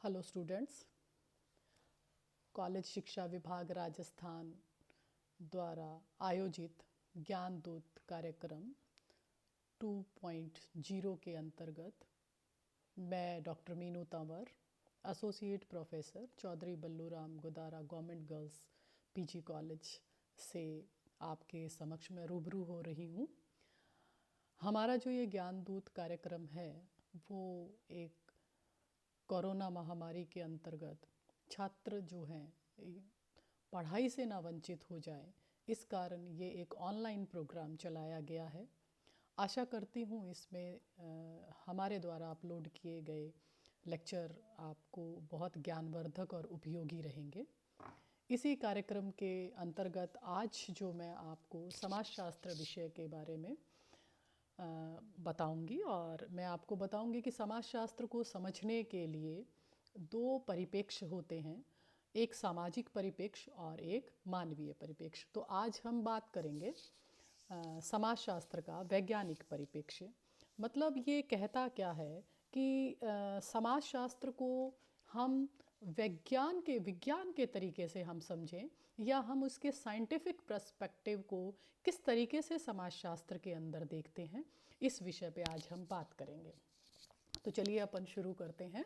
Hello students, college शिक्षा विभाग राजस्थान द्वारा आयोजित ज्ञान दूत कार्यक्रम 2.0 के अंतर्गत मैं doctor Meenu Tanwar, associate professor Chaudhary Balluram Godara government girls PG college से आपके समक्ष में रूबरू हो रही हूँ। हमारा जो ये ज्ञान दूत कार्यक्रम है वो एक कोरोना महामारी के अंतर्गत छात्र जो हैं पढ़ाई से ना वंचित हो जाए, इस कारण ये एक ऑनलाइन प्रोग्राम चलाया गया है। आशा करती हूँ इसमें हमारे द्वारा अपलोड किए गए लेक्चर आपको बहुत ज्ञानवर्धक और उपयोगी रहेंगे। इसी कार्यक्रम के अंतर्गत आज जो मैं आपको समाजशास्त्र विषय के बारे में बताऊंगी और मैं आपको बताऊंगी कि समाजशास्त्र को समझने के लिए दो परिप्रेक्ष्य होते हैं, एक सामाजिक परिप्रेक्ष्य और एक मानवीय परिप्रेक्ष्य। तो आज हम बात करेंगे समाजशास्त्र का वैज्ञानिक परिप्रेक्ष्य। मतलब ये कहता क्या है कि समाजशास्त्र को हम विज्ञान के तरीके से हम समझें या हम उसके साइंटिफिक पर्सपेक्टिव को किस तरीके से समाजशास्त्र के अंदर देखते हैं, इस विषय पे आज हम बात करेंगे। तो चलिए अपन शुरू करते हैं।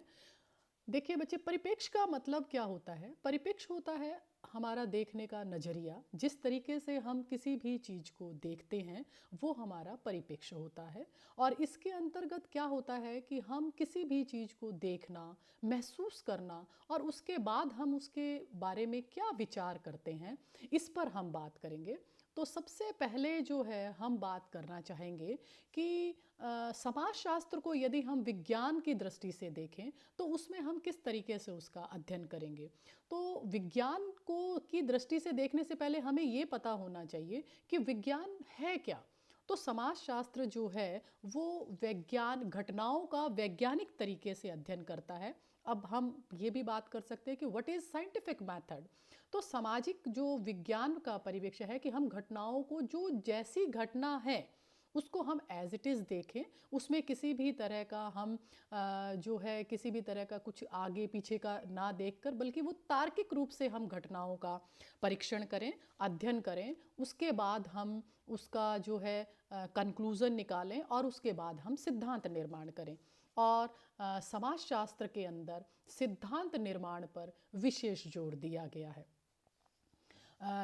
देखिए बच्चे, परिप्रेक्ष्य का मतलब क्या होता है? परिप्रेक्ष्य होता है हमारा देखने का नज़रिया। जिस तरीके से हम किसी भी चीज़ को देखते हैं वो हमारा परिप्रेक्ष्य होता है। और इसके अंतर्गत क्या होता है कि हम किसी भी चीज़ को देखना, महसूस करना और उसके बाद हम उसके बारे में क्या विचार करते हैं, इस पर हम बात करेंगे। तो सबसे पहले जो है हम बात करना चाहेंगे कि समाजशास्त्र को यदि हम विज्ञान की दृष्टि से देखें तो उसमें हम किस तरीके से उसका अध्ययन करेंगे। तो विज्ञान को की दृष्टि से देखने से पहले हमें ये पता होना चाहिए कि विज्ञान है क्या। तो समाजशास्त्र जो है वो विज्ञान घटनाओं का वैज्ञानिक तरीके से अध्ययन करता है। अब हम ये भी बात कर सकते हैं कि व्हाट इज़ साइंटिफिक मेथड। तो सामाजिक जो विज्ञान का परिप्रेक्ष्य है कि हम घटनाओं को जो जैसी घटना है उसको हम एज इट इज़ देखें, उसमें किसी भी तरह का हम जो है किसी भी तरह का कुछ आगे पीछे का ना देखकर, बल्कि वो तार्किक रूप से हम घटनाओं का परीक्षण करें, अध्ययन करें। उसके बाद हम उसका जो है कंक्लूज़न निकालें और उसके बाद हम सिद्धांत निर्माण करें। और समाजशास्त्र के अंदर सिद्धांत निर्माण पर विशेष जोर दिया गया है।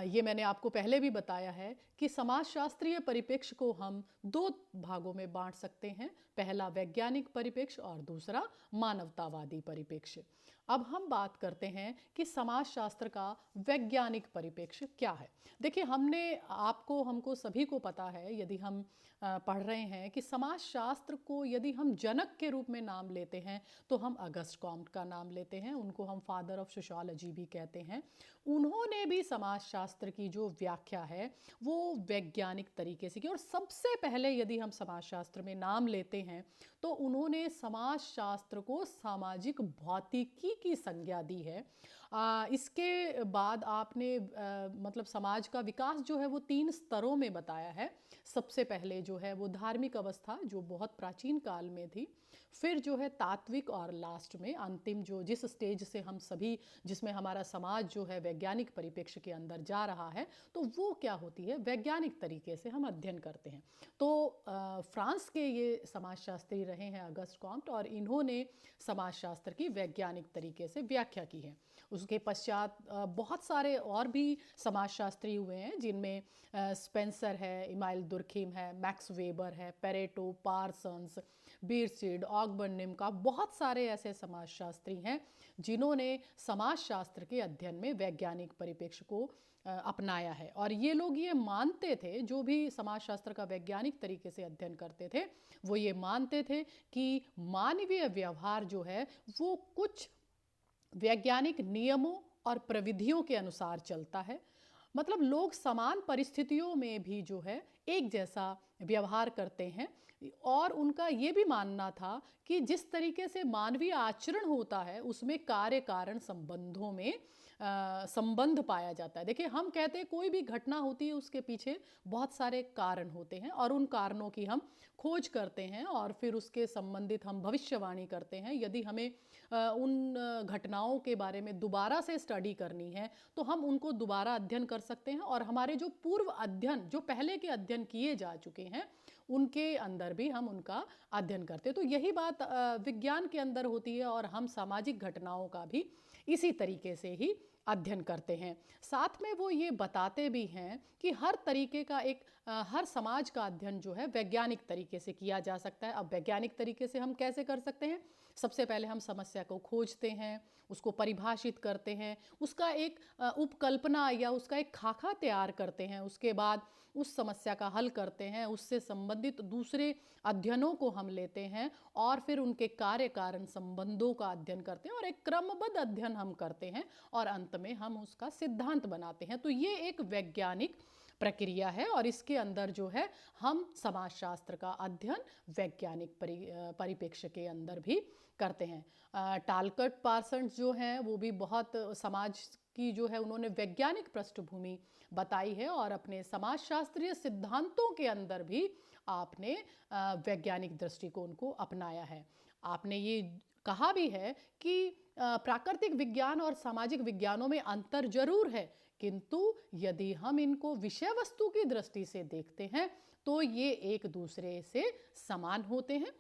ये मैंने आपको पहले भी बताया है कि समाजशास्त्रीय परिप्रेक्ष्य को हम दो भागों में बांट सकते हैं, पहला वैज्ञानिक परिप्रेक्ष्य और दूसरा मानवतावादी परिप्रेक्ष्य। अब हम बात करते हैं कि समाजशास्त्र का वैज्ञानिक परिप्रेक्ष्य क्या है। देखिए, हमको सभी को पता है, यदि हम पढ़ रहे हैं कि समाजशास्त्र को यदि हम जनक के रूप में नाम लेते हैं तो हम अगस्ट कॉम्ट का नाम लेते हैं। उनको हम फादर ऑफ सोशियोलॉजी भी कहते हैं। उन्होंने भी समाजशास्त्र की जो व्याख्या है वो वैज्ञानिक तरीके से की। और सबसे पहले यदि हम समाजशास्त्र में नाम लेते हैं तो उन्होंने समाजशास्त्र को सामाजिक भौतिकी की संज्ञा दी है। इसके बाद आपने मतलब समाज का विकास जो है वो 3 स्तरों में बताया है। सबसे पहले जो है वो धार्मिक अवस्था, जो बहुत प्राचीन काल में थी, फिर जो है तात्विक, और लास्ट में अंतिम जो जिस स्टेज से हम सभी, जिसमें हमारा समाज जो है वैज्ञानिक परिप्रेक्ष्य के अंदर जा रहा है, तो वो क्या होती है, वैज्ञानिक तरीके से हम अध्ययन करते हैं। तो फ्रांस के ये समाजशास्त्री रहे हैं अगस्ट कॉम्ट, और इन्होंने समाजशास्त्र की वैज्ञानिक तरीके से व्याख्या की है। उसके पश्चात बहुत सारे और भी समाजशास्त्री हुए हैं, जिनमें स्पेंसर है, इमाइल दुर्खीम है, मैक्स वेबर है, पेरेटो, पार्सन्स, बीरसीड, ऑगबर्न, का बहुत सारे ऐसे समाजशास्त्री हैं जिन्होंने समाजशास्त्र के अध्ययन में वैज्ञानिक परिप्रेक्ष्य को अपनाया है। और ये लोग ये मानते थे, जो भी समाजशास्त्र का वैज्ञानिक तरीके से अध्ययन करते थे, वो ये मानते थे कि मानवीय व्यवहार जो है वो कुछ वैज्ञानिक नियमों और प्रविधियों के अनुसार चलता है। मतलब लोग समान परिस्थितियों में भी जो है एक जैसा व्यवहार करते हैं। और उनका ये भी मानना था कि जिस तरीके से मानवीय आचरण होता है उसमें कार्य कारण संबंधों में संबंध पाया जाता है। देखिए, हम कहते हैं कोई भी घटना होती है उसके पीछे बहुत सारे कारण होते हैं और उन कारणों की हम खोज करते हैं और फिर उसके संबंधित हम भविष्यवाणी करते हैं। यदि हमें उन घटनाओं के बारे में दोबारा से स्टडी करनी है तो हम उनको दोबारा अध्ययन कर सकते हैं और हमारे जो पूर्व अध्ययन, जो पहले के अध्ययन किए जा चुके हैं, उनके अंदर भी हम उनका अध्ययन करते हैं। तो यही बात विज्ञान के अंदर होती है और हम सामाजिक घटनाओं का भी इसी तरीके से ही अध्ययन करते हैं। साथ में वो ये बताते भी हैं कि हर तरीके का हर समाज का अध्ययन जो है वैज्ञानिक तरीके से किया जा सकता है। अब वैज्ञानिक तरीके से हम कैसे कर सकते हैं? सबसे पहले हम समस्या को खोजते हैं, उसको परिभाषित करते हैं, उसका एक उपकल्पना या उसका एक खाका तैयार करते हैं, उसके बाद उस समस्या का हल करते हैं, उससे संबंधित दूसरे अध्ययनों को हम लेते हैं और फिर उनके कार्य कारण संबंधों का अध्ययन करते हैं और एक क्रमबद्ध अध्ययन हम करते हैं और अंत में हम उसका सिद्धांत बनाते हैं। तो ये एक वैज्ञानिक प्रक्रिया है और इसके अंदर जो है हम समाजशास्त्र का अध्ययन वैज्ञानिक परिप्रेक्ष्य के अंदर भी करते हैं। टालकट पार्सन्स जो हैं वो भी बहुत समाज की जो है उन्होंने वैज्ञानिक पृष्ठभूमि बताई है और अपने समाजशास्त्रीय सिद्धांतों के अंदर भी आपने वैज्ञानिक दृष्टिकोण को अपनाया है। आपने ये कहा भी है कि प्राकृतिक विज्ञान और सामाजिक विज्ञानों में अंतर जरूर है, किंतु यदि हम इनको विषय वस्तु की दृष्टि से देखते हैं तो ये एक दूसरे से समान होते हैं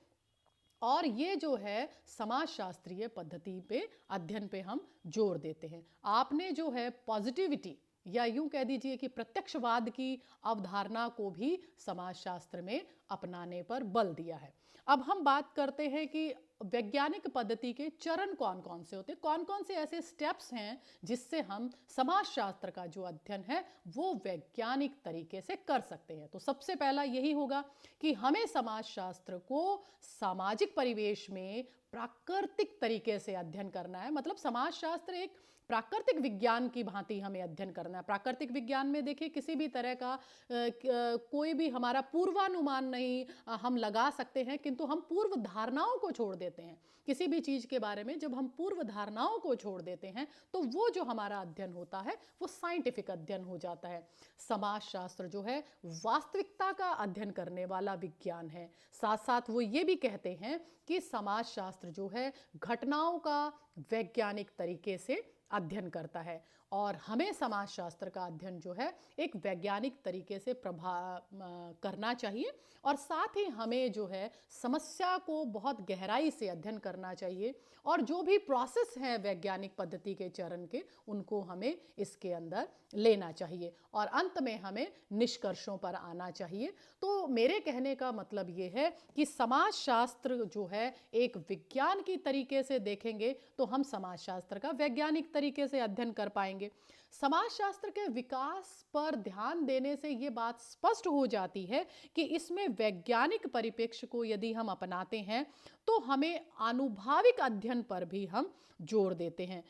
और ये जो है समाजशास्त्रीय पद्धति पे अध्ययन पे हम जोर देते हैं। आपने जो है पॉजिटिविटी या यूं कह दीजिए कि प्रत्यक्षवाद की अवधारणा को भी समाजशास्त्र में अपनाने पर बल दिया है। अब हम बात करते हैं कि वैज्ञानिक पद्धति के चरण कौन कौन से होते हैं, कौन कौन से ऐसे स्टेप्स हैं जिससे हम समाजशास्त्र का जो अध्ययन है वो वैज्ञानिक तरीके से कर सकते हैं। तो सबसे पहला यही होगा कि हमें समाजशास्त्र को सामाजिक परिवेश में प्राकृतिक तरीके से अध्ययन करना है। मतलब समाजशास्त्र एक प्राकृतिक विज्ञान की भांति हमें अध्ययन करना है। प्राकृतिक विज्ञान में देखिए किसी भी तरह का कोई भी हमारा पूर्वानुमान नहीं हम लगा सकते हैं, किंतु हम पूर्व धारणाओं को छोड़ देते हैं। किसी भी चीज़ के बारे में जब हम पूर्व धारणाओं को छोड़ देते हैं तो वो जो हमारा अध्ययन होता है वो साइंटिफिक अध्ययन हो जाता है। समाजशास्त्र जो है वास्तविकता का अध्ययन करने वाला विज्ञान है। साथ साथ वो ये भी कहते हैं कि समाजशास्त्र जो है घटनाओं का वैज्ञानिक तरीके से अध्ययन करता है और हमें समाजशास्त्र का अध्ययन जो है एक वैज्ञानिक तरीके से करना चाहिए और साथ ही हमें जो है समस्या को बहुत गहराई से अध्ययन करना चाहिए और जो भी प्रोसेस है वैज्ञानिक पद्धति के चरण के उनको हमें इसके अंदर लेना चाहिए और अंत में हमें निष्कर्षों पर आना चाहिए। तो मेरे कहने का मतलब ये है कि समाजशास्त्र जो है एक विज्ञान की तरीके से देखेंगे तो हम समाजशास्त्र का वैज्ञानिक तरीके से अध्ययन कर पाएंगे। समाजशास्त्र के विकास पर ध्यान देने से ये बात स्पष्ट हो जाती है कि इसमें वैज्ञानिक परिप्रेक्ष्य को यदि हम अपनाते हैं तो हमें आनुभाविक अध्ययन पर भी हम जोर देते हैं।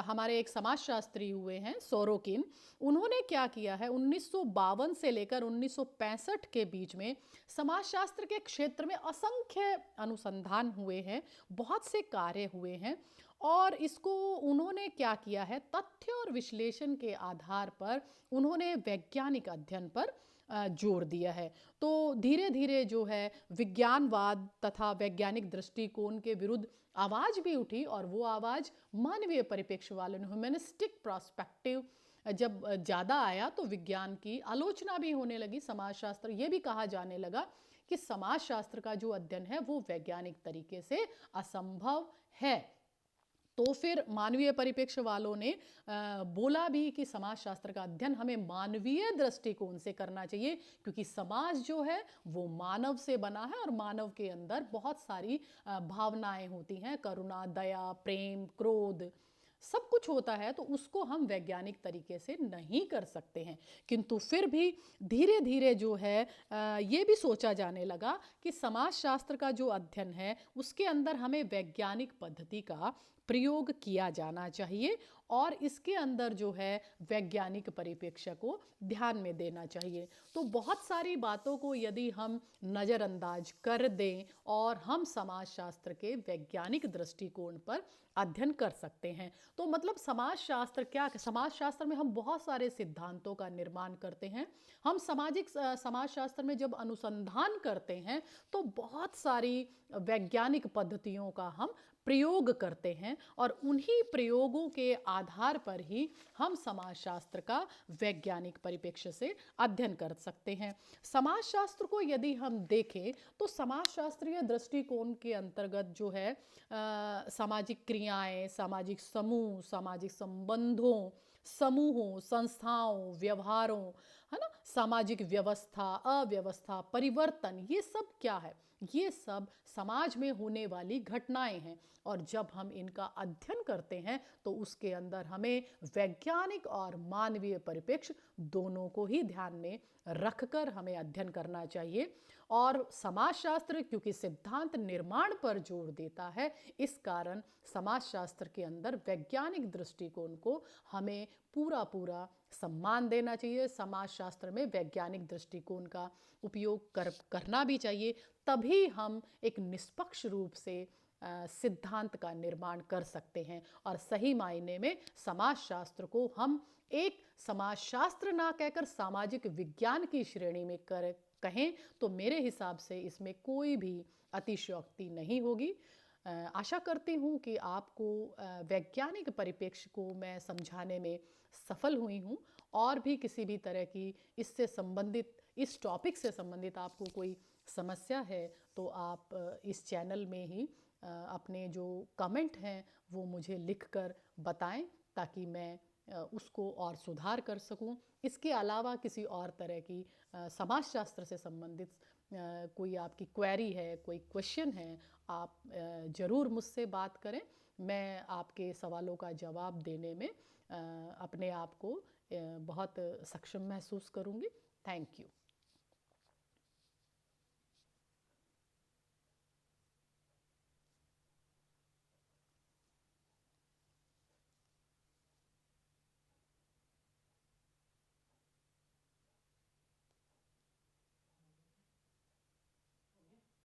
हमारे एक समाजशास्त्री हुए हैं सोरोकिन, उन्होंने क्या किया है 1952 से लेकर 1965 के बीच में समाजशास्त्र के क्षेत्र में असंख्य अनुसंधान हुए हैं, बहुत से कार्य हुए हैं और इसको उन्होंने क्या किया है तथ्य और विश्लेषण के आधार पर उन्होंने वैज्ञानिक अध्ययन पर जोर दिया है। तो धीरे धीरे जो है विज्ञानवाद तथा वैज्ञानिक दृष्टिकोण के विरुद्ध आवाज़ भी उठी और वो आवाज़ मानवीय परिप्रेक्ष्य वालों ने, ह्यूमनिस्टिक पर्सपेक्टिव जब ज़्यादा आया तो विज्ञान की आलोचना भी होने लगी। समाजशास्त्र ये भी कहा जाने लगा कि समाजशास्त्र का जो अध्ययन है वो वैज्ञानिक तरीके से असंभव है। तो फिर मानवीय परिप्रेक्ष्य वालों ने बोला भी कि समाजशास्त्र का अध्ययन हमें मानवीय दृष्टिकोण से करना चाहिए, क्योंकि समाज जो है वो मानव से बना है और मानव के अंदर बहुत सारी भावनाएं होती हैं, करुणा, दया, प्रेम, क्रोध, सब कुछ होता है। तो उसको हम वैज्ञानिक तरीके से नहीं कर सकते हैं। किंतु फिर भी धीरे धीरे जो है ये भी सोचा जाने लगा कि समाजशास्त्र का जो अध्ययन है उसके अंदर हमें वैज्ञानिक पद्धति का प्रयोग किया जाना चाहिए और इसके अंदर जो है वैज्ञानिक परिप्रेक्ष्य को ध्यान में देना चाहिए। तो बहुत सारी बातों को यदि हम नज़रअंदाज कर दें और हम समाजशास्त्र के वैज्ञानिक दृष्टिकोण पर अध्ययन कर सकते हैं। तो मतलब समाजशास्त्र क्या, समाजशास्त्र में हम बहुत सारे सिद्धांतों का निर्माण करते हैं। हम समाजशास्त्र में जब अनुसंधान करते हैं तो बहुत सारी वैज्ञानिक पद्धतियों का हम प्रयोग करते हैं और उन्हीं प्रयोगों के आधार पर ही हम समाजशास्त्र का वैज्ञानिक परिप्रेक्ष्य से अध्ययन कर सकते हैं। समाजशास्त्र को यदि हम देखें तो समाजशास्त्रीय दृष्टिकोण के अंतर्गत जो है सामाजिक क्रियाएं, सामाजिक समूह, सामाजिक संबंधों, समूहों, संस्थाओं, व्यवहारों, है ना, सामाजिक व्यवस्था, अव्यवस्था, परिवर्तन, ये सब क्या है? ये सब समाज में होने वाली घटनाएं हैं और जब हम इनका अध्ययन करते हैं तो उसके अंदर हमें वैज्ञानिक और मानवीय परिप्रेक्ष्य दोनों को ही ध्यान में रखकर हमें अध्ययन करना चाहिए। और समाजशास्त्र क्योंकि सिद्धांत निर्माण पर जोर देता है, इस कारण समाजशास्त्र के अंदर वैज्ञानिक दृष्टिकोण को हमें पूरा पूरा सम्मान देना चाहिए। समाजशास्त्र में वैज्ञानिक दृष्टिकोण का उपयोग करना भी चाहिए, तभी हम एक निष्पक्ष रूप से सिद्धांत का निर्माण कर सकते हैं। और सही मायने में समाजशास्त्र को हम एक समाजशास्त्र ना कहकर सामाजिक विज्ञान की श्रेणी में कहें तो मेरे हिसाब से इसमें कोई भी अतिशयोक्ति नहीं होगी। आशा करती हूँ कि आपको वैज्ञानिक परिप्रेक्ष्य को मैं समझाने में सफल हुई हूँ। और भी किसी भी तरह की इससे संबंधित, इस टॉपिक से संबंधित आपको कोई समस्या है तो आप इस चैनल में ही अपने जो कमेंट हैं वो मुझे लिखकर बताएं ताकि मैं उसको और सुधार कर सकूं। इसके अलावा किसी और तरह की समाजशास्त्र से संबंधित कोई आपकी क्वेरी है, कोई क्वेश्चन है, आप ज़रूर मुझसे बात करें। मैं आपके सवालों का जवाब देने में अपने आप को बहुत सक्षम महसूस करूंगी। Thank you.